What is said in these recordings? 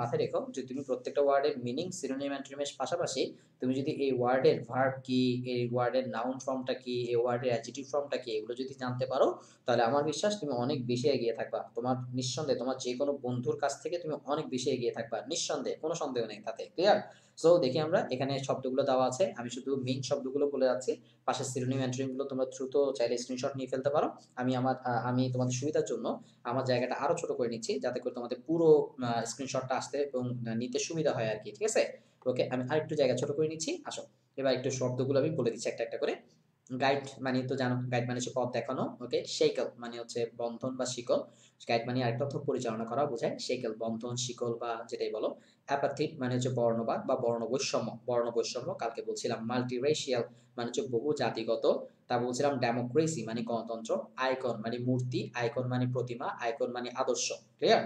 মাথায় রেখো যে তুমি প্রত্যেকটা ওয়ার্ডের মিনিং, সিনোনিম অ্যান্টোনিমের পাশাপাশি তুমি যদি এই ওয়ার্ডের ভার্ব কি, এই ওয়ার্ডের নাউন ফর্মটা কি, এই ওয়ার্ডের অ্যাডজেক্টিভ ফর্মটা কি, এগুলো যদি জানতে পারো তাহলে আমার বিশ্বাস তুমি অনেক বেশি এগিয়ে থাকবা। তোমার নিঃসন্দেহে তোমার যে কোনো বন্ধুর কাছ থেকে তুমি অনেক বেশি এগিয়ে থাকবা, নিঃসন্দেহে, কোনো সন্দেহ নেই তাতে। ক্লিয়ার? সো দেখি আমরা এখানে শব্দগুলো দেওয়া আছে, আমি শুধু মেইন শব্দগুলো বলে যাচ্ছি, পাশে সিনোনিম অ্যান্টোনিম গুলো তোমরা দ্রুত চাইলে স্ক্রিনশট নিয়ে ফেলতে পারো। আমি তোমাদের সুবিধার জন্য আমার জায়গাটা আরো ছোট করে নিচ্ছি যাতে করে তোমাদের পুরো স্ক্রিনশটটা আসতে এবং নিতে সুবিধা হয় আর কি। ঠিক আছে? ওকে, আমি আরেকটু জায়গা ছোট করে নিচ্ছি। আসো এবার একটু শব্দগুলো আমি বলে দিচ্ছি একটা একটা করে। গাইড মানে তো জানো, গাইড মানে হচ্ছে পথ দেখানো। ওকে, শেকল মানে হচ্ছে বন্ধন বা শিকল। গাইড মানে আরেকটা অর্থ পরিচালনা করা বোঝায়, শেকল বন্ধন, শিকল বা যেটাই বলো। অ্যাপাথিট মানে হচ্ছে বর্ণবাদ বা বর্ণ বৈষম্য। বর্ণ বৈষম্য কালকে বলছিলাম। মাল্টিরেশিয়াল মানে হচ্ছে বহু জাতিগত। তা বলছিলাম ডেমোক্রেসি মানে গণতন্ত্র। আইকন মানে মূর্তি, আইকন মানে প্রতিমা, আইকন মানে আদর্শ। ক্লিয়ার?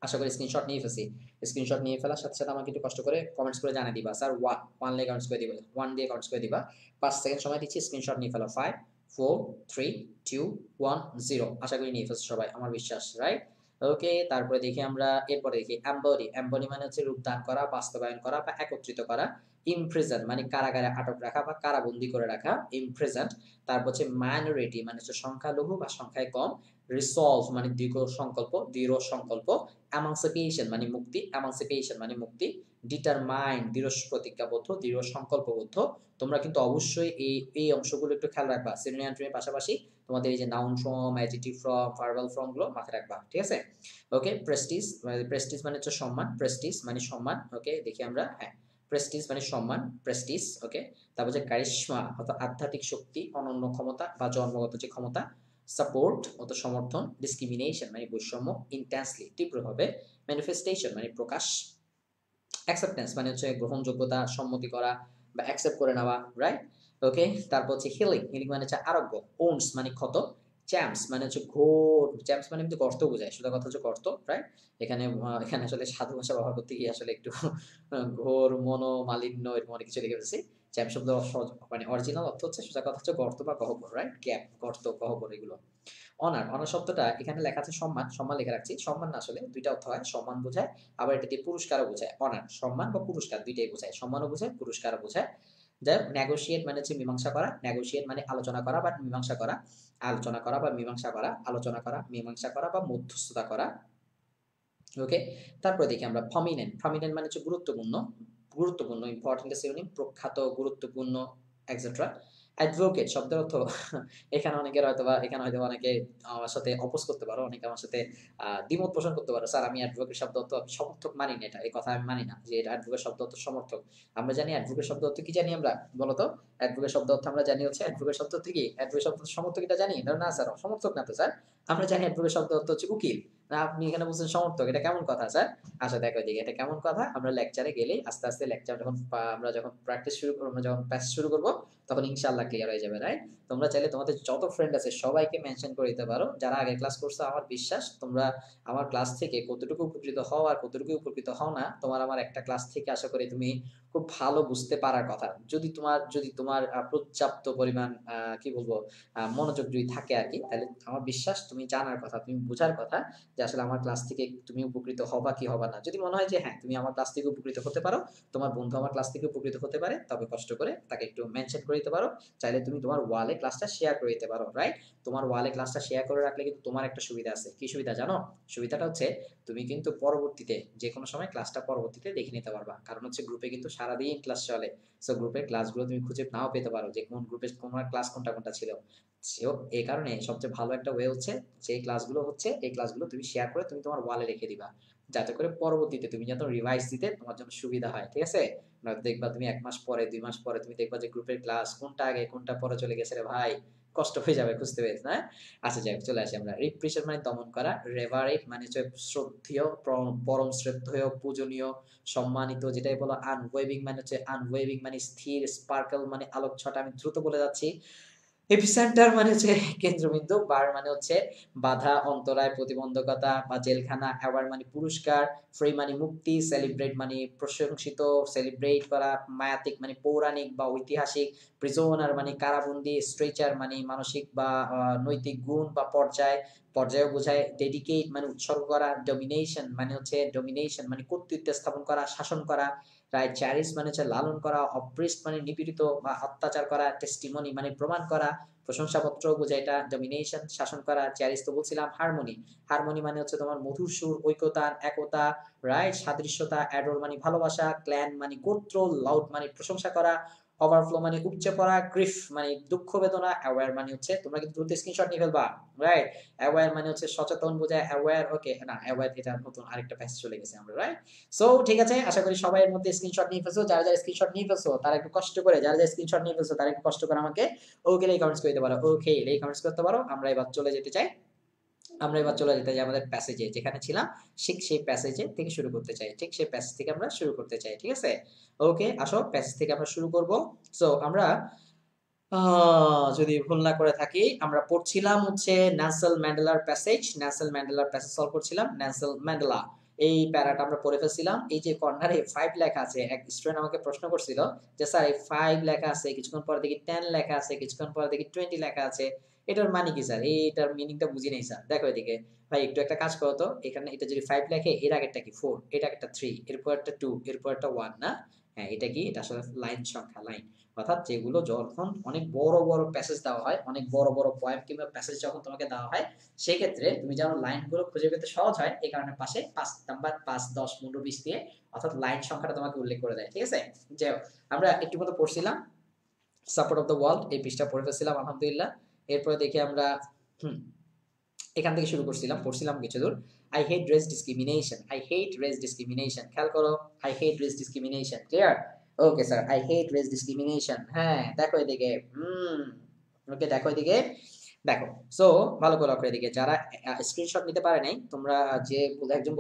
আশা করি স্ক্রিনশট নিয়ে ফেলছি। স্ক্রিনশট নিয়ে ফেলার সাথে সাথে আমাকে একটু কষ্ট করে কমেন্টস করে জানিয়ে দিবা স্যার ওয়ান দিয়ে কমেন্টস করে দিবা, ওয়ান দিয়ে কমেন্টস করে দিবা। 5 সেকেন্ড সময় দিচ্ছি, স্ক্রিনশট নিয়ে ফেলো। 5 4 3 2 1 0। আশা করি নিয়ে ফেলছো সবাই, আমার বিশ্বাস। রাইট? ওকে, তারপরে দেখি আমরা, এরপরে দেখি এমবডি। এমবডি মানে হচ্ছে রূপদান করা, বাস্তবায়ন করা বা একত্রিত করা। ইমপ্রিজন মানে কারাগারে আটক রাখা বা কারাবন্দী করে রাখা, ইমপ্রিজন্ট। তারপর হচ্ছে মাইনরিটি মানে হচ্ছে সংখ্যালঘু বা সংখ্যায় কম। রিসলভ মানে দৃঢ় সংকল্প। এমানসিপেশন মানে মুক্তি, এমানসিপেশন মানে মুক্তি। ডিটারমাইন্ড দৃঢ় প্রতিজ্ঞাবদ্ধ, দৃঢ় সংকল্পবদ্ধ। তোমরা কিন্তু অবশ্যই এই অংশগুলো একটু খেয়াল রাখবা। সিনোনিম অ্যান্টোনিমের পাশাপাশি তোমাদের এই যে noun form, adjective form, verbal form গুলো মাথায় রাখবা। ঠিক আছে? ওকে, প্রেস্টিজ। প্রেস্টিজ মানে হচ্ছে সম্মান, প্রেস্টিজ মানে সম্মান। ওকে, দেখি আমরা, হ্যাঁ, প্রেস্টিজ মানে সম্মান, প্রেস্টিজ। ওকে, তারপর যে কারিশমা অর্থাৎ আধ্যাত্মিক শক্তি, অনন্য ক্ষমতা বা জন্মগত যে ক্ষমতা। সাপোর্ট অত সমর্থন। ডিসক্রিমিনেশন মানে বৈষম্য, ইন্টেন্সলি তীব্রভাবে। ম্যানিফেস্টেশন মানে প্রকাশ। অ্যাকসেপ্টেন্স মানে হচ্ছে গ্রহণযোগ্যতা, সম্মতি করা বা অ্যাকসেপ্ট করে নেওয়া। রাইট? ওকে, তারপর হচ্ছে হিলিং। হিলিং মানে হচ্ছে আরোগ্য। ওন্স মানে ক্ষত। চ্যাম্পস মানে হচ্ছে ঘোর। চ্যাম্পস মানে কিন্তু গর্ত বোঝায়, সোজা কথা হচ্ছে গর্ত। রাইট? এখানে আসলে সাধু ভাষা ব্যবহার করতে গিয়ে আসলে একটু ঘোর, মনোমালিন্য এরকম অনেক কিছু লিখে ফেলছি। চ্যাম্প শব্দের মানে অরিজিনাল অর্থ হচ্ছে, সোজা কথা হচ্ছে গর্ত বা গহ্বর। রাইট? গ্যাপ, গর্ত, গহ্বর এগুলো। অনার, অনার শব্দটা এখানে লেখা আছে সম্মান, সম্মান লিখে রাখছি। সম্মান না, আসলে দুইটা অর্থ হয়, সম্মান বোঝায় আবার এটা দিয়ে পুরস্কারও বোঝায়। অনার সম্মান বা পুরস্কার দুইটাই বোঝায়, সম্মানও বোঝায়, পুরস্কারও বোঝায়। যাই হোক, নেগোশিয়েট মানে হচ্ছে মীমাংসা করা। নেগোশিয়েট মানে আলোচনা করা বা মীমাংসা করা। আলোচনা করা বা মীমাংসা করা, আলোচনা করা, মীমাংসা করা বা মধ্যস্থতা করা। ওকে, তারপরে দেখি আমরা প্রমিনেন্ট। প্রমিনেন্ট মানে হচ্ছে গুরুত্বপূর্ণ, গুরুত্বপূর্ণ, ইম্পর্টেন্ট সিনোনিম, প্রখ্যাত, গুরুত্বপূর্ণ, এটসেট্রা। অ্যাডভোকেট শব্দের অর্থ এখানে হয়তো অনেকে আমার সাথে অপোজ করতে পারো, অনেকে আমার সাথে দ্বিমত পোষণ করতে পারো। স্যার, আমি অ্যাডভোকেট শব্দ অর্থ সমর্থক মানি না, এটা এই কথা আমি মানি না যে এটা অ্যাডভোকেট শব্দ অর্থ সমর্থক। আমরা জানি অ্যাডভোকেট শব্দ অর্থ কি জানি আমরা, বলো তো? অ্যাডভোকেট শব্দ অর্থ আমরা জানি হচ্ছে, অ্যাডভোকেট শব্দ অর্থ কি? অ্যাডভোকেট শব্দ সমর্থক, এটা জানি না স্যার, সমর্থক না তো স্যার। আমরা জানি অ্যাডভোকেট শব্দ অর্থ হচ্ছে উকিল। না, আপনি এখানে বলছেন সমর্থক, এটা কেমন কথা স্যার? আচ্ছা দেখো এদিকে, এটা কেমন কথা? আমরা লেকচারে গেলেই আস্তে আস্তে লেকচার যখন আমরা যখন প্র্যাকটিস শুরু করবো, আমরা যখন প্যাস শুরু করবো, তখন ইনশাআল্লাহ ক্লিয়ার হয়ে যাবে। রাইট? তোমরা চাইলে তোমাদের যত ফ্রেন্ড আছে সবাইকে মেনশন করে দিতে পারো, যারা আগের ক্লাস করছো। আমার বিশ্বাস তোমরা আমার ক্লাস থেকে কতটুকু উপকৃত হও আর কতটুকু উপকৃত হও না, তোমার আমার একটা ক্লাস থেকে আশা করি তুমি খুব ভালো বুঝতে পারার কথা। যদি তোমার পর্যাপ্ত পরিমাণ কি বলবো মনোযোগ যদি থাকে আর কি, তাহলে আমার বিশ্বাস তুমি জানার কথা, তুমি বোঝার কথা যে আসলে আমার ক্লাস থেকে তুমি উপকৃত হবা কি হবা না। যদি মনে হয় যে হ্যাঁ তুমি আমার ক্লাস থেকে উপকৃত হতে পারো, তোমার বন্ধু আমার ক্লাস থেকে উপকৃত হতে পারে, তবে কষ্ট করে তাকে একটু মেনশন করে দিতে পারো। চাইলে তুমি তোমার ওয়ালে ক্লাসটা শেয়ার করে দিতে পারো। রাইট? তোমার ওয়ালে ক্লাসটা শেয়ার করে রাখলে কিন্তু তোমার একটা সুবিধা আছে। কি সুবিধা জানো? সুবিধাটা হচ্ছে তুমি কিন্তু পরবর্তীতে যে কোনো সময় ক্লাসটা পরবর্তীতে দেখে নিতে পারবা, কারণ হচ্ছে গ্রুপে কিন্তু সারাদিন ক্লাস চলে। সো গ্রুপের ক্লাসগুলো তুমি খুঁজে নাও পেতে পারো যে কোন গ্রুপে তোমার ক্লাস কোনটা কোনটা ছিল। সেও এই কারণে সবচেয়ে ভালো একটা ওয়ে হচ্ছে যে ক্লাসগুলো হচ্ছে, এই ক্লাসগুলো তুমি শেয়ার করে তুমি তোমার ওয়ালে রেখে দিবা, যাতে করে পরবর্তীতে তুমি যত রিভাইজ দিতে তোমার জন্য সুবিধা হয়। ঠিক আছে? নয়তো দেখবা তুমি 1 মাস পরে 2 মাস পরে তুমি দেখবা যে গ্রুপের ক্লাস কোনটা আগে কোনটা পরে চলে গেছে রে ভাই, কষ্ট হয়ে যাবে খুঁজতে পেরেছ না। আচ্ছা যাই হোক, চলে আসি আমরা। রিপ্রেশন মানে দমন করা। রেভারেট মানে হচ্ছে শ্রদ্ধেয়, পরম শ্রদ্ধেয়, পূজনীয়, সম্মানিত, যেটাই বলো। আনওয়েভিং মানে হচ্ছে, আনওয়েভিং মানে স্থির। স্পার্কল মানে আলোক ছটা, আমি দ্রুত বলে যাচ্ছি। এপিসেন্টার মানে হচ্ছে কেন্দ্রবিন্দু। বার মানে হচ্ছে বাধা, অন্তরায়, প্রতিবন্ধকতা বা জেলখানা। অ্যাওয়ার্ড মানে পুরস্কার। ফ্রি মানে মুক্তি। সেলিব্রেট মানে প্রশংসিত, সেলিব্রেট করা। মায়াতিক মানে পৌরাণিক বা ঐতিহাসিক। প্রিজনার মানে কারাবন্দী। স্ট্রেচার মানে মানসিক বা নৈতিক গুণ বা পর্যায়। পর্যায় বোঝায় ডেডিকেট মানে উৎসর্গ করা, ডমিনেশন মানে কর্তৃত্ব স্থাপন করা, শাসন করা, রাইট? চ্যারিস মানে হচ্ছে লালন করা, অপ্রেসড মানে নিপীড়িত বা অত্যাচার করা, টেস্টিমনি মানে প্রমাণ করা, প্রশংসাপত্র বোঝায় এটা ডমিনেশন, শাসন করা। চ্যারিস তো বলছিলাম। হারমোনি মানে হচ্ছে তোমার মধুর সুর, ঐক্যতা, একতা, রাইট? সাদৃশ্যতা। অ্যাডোর মানে ভালোবাসা, ক্ল্যান মানে গোত্র, লাউড মানে প্রশংসা করা, ওভারফ্লো মানে উপচে পড়া, গ্রিফ মানে দুঃখ বেদনা, অ্যাওয়্যার মানে হচ্ছে, তোমরা কিন্তু দ্রুত স্ক্রিনশট নিয়ে ফেলবা, রাইট? অ্যাওয়্যার মানে হচ্ছে সচেতন বোঝায়, অ্যাওয়্যার, ওকে না অ্যাওয়্যার এটা নতুন আরেকটা প্যাসেজ চলে গেছে আমরা, রাইট? সো ঠিক আছে, আশা করি সবাই এর মধ্যে স্ক্রিনশট নিয়ে ফেলছো। যারা যারা স্ক্রিনশট নিয়ে ফেলছো তারা একটু কষ্ট করে, যারা যারা স্ক্রিনশট নিয়ে ফেলছো তারা একটু কষ্ট করে আমাকে ওকে লেখে কমেন্টস করতে পারো, ওকে লেখে কমেন্টস করতে পারো। আমরা এবার চলে যেতে চাই আমাদের প্যাসেজে, যেখানে ছিলাম ঠিক সেই প্যাসেজে থেকে শুরু করতে চাই, ঠিক সেই প্যাসেজ থেকে আমরা শুরু করতে চাই, ঠিক আছে? ওকে, আসো প্যাসেজ থেকে আমরা শুরু করব। সো আমরা যদি ভুল না করে থাকি, আমরা পড়ছিলাম হচ্ছে নেলসন ম্যান্ডেলার প্যাসেজ সলভ করছিলাম। নেলসন ম্যান্ডেলা এই প্যারাটা আমরা পড়ে ফেলছিলাম। এই যে কর্নারে 5 লেখা আছে, এক স্টুডেন্ট আমাকে প্রশ্ন করছিল যে স্যার এই 5 লেখা আছে, কিছুক্ষণ পরে দেখি 10 লেখা আছে, কিছুক্ষণ পরে দেখি 20 লেখা আছে, এটার মানে কি স্যার? এটার মিনিংটা বুঝি নাই স্যার। দেখো এদিকে ভাই, একটু একটা কাজ করো তো, এখানে এটা যদি 5 লেখে, এর আগেরটা কি 4, এটা একটা 3, এরপর একটা 2, এরপর একটা 1 না? হ্যাঁ, এটা কি? এটা আসলে লাইন সংখ্যা, লাইন। অর্থাৎ যেগুলো যখন অনেক বড় বড় প্যাসেজ দেওয়া হয়, অনেক বড় বড় পয়েম কিংবা প্যাসেজ যখন তোমাকে দেওয়া হয়, সেই ক্ষেত্রে তুমি যেন লাইনগুলো খুঁজে পেতে সহজ হয়, এই কারণে পাশে 5 নাম্বার, 5, 10, 15, 20 দিয়ে অর্থাৎ লাইন সংখ্যাটা তোমাকে উল্লেখ করে দেয়, ঠিক আছে? যাই হোক, আমরা একটু মতো পড়ছিলাম সাপোর্ট অফ দ্য ওয়ার্ল্ড, এই পৃষ্ঠা পড়ে ফেলছিলাম আলহামদুলিল্লাহ। এরপরে দেখি আমরা হুম এখান থেকে শুরু করছিলাম, পড়ছিলাম কিছু দূর। আই হেট রেস ডিসক্রিমিনেশন, খেয়াল করো, I hate race discrimination, clear? Okay sir, I hate race discrimination. হ্যাঁ, দেখো এদিকে, ওকে দেখো এদিকে, দেখো। সো ভালো করে লক্ষ্য এদিকে, যারা স্ক্রিনশট নিতে পারে নাই তোমরা, যে একজন